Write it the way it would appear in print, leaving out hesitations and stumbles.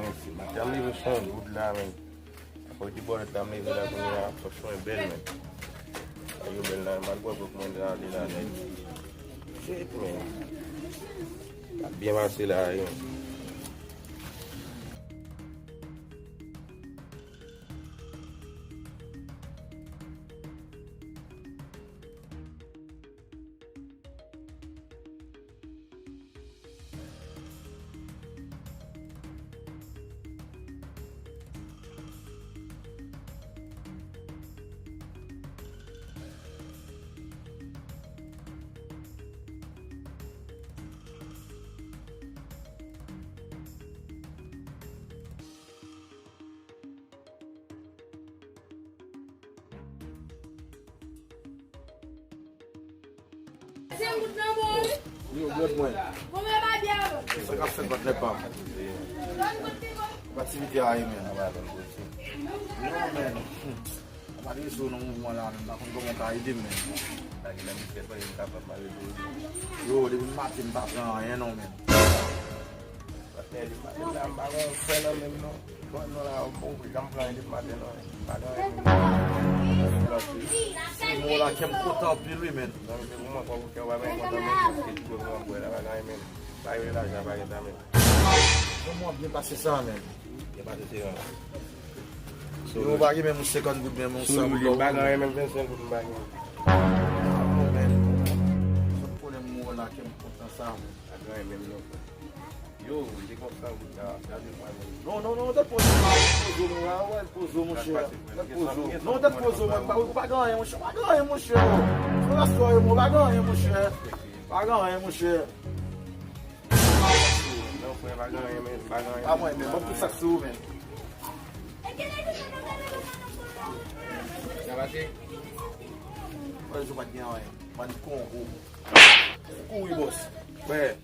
esse. Mas tem livre som, good lá, man. Depois de bora tem livre lá com a só som é belo, man. Aí o belo lá, mas depois vou mandar ali lá, né? Jeito, man. Tá bem vacilado aí, man. Yo, good boy. Isso é café para trepar. Atividade aí, mano. Não, mano. Mas isso não vou lá, não dá como montar aí, mano. Lagi lang siya pa yung dapat maluluto. Yo, di ba matin ba na yan, mano. Pati di ba yung bago fenomen no. Kung ano lang ang pong kamplan di ba no. Bago Mula que é puta o pilu, mano. não me uma coisa que eu vou ver quando eu me esqueço uma coisa lá vai men. Vai lá já vai também. Como bien passé ça, mano. Que vai ser. Yo, bagi mesmo second good mesmo Sou samba. bago é mesmo pensando no bago. Só por mula que é puta samba. Agora é mesmo não. Yo, de comprar Não, depois pousou, mon cher. Não, depois, mano, vai ganhar, mon cher. Vai ganhar, mon cher. Olha só, irmão, vai ganhar, mon cher. Vai ganhar, mon cher. não foi bago é mesmo, bago é. Ah, mãe, vamos pro Salut, velho. Já vai ser. Olha o jogadinho aí, mano, com o moço. É.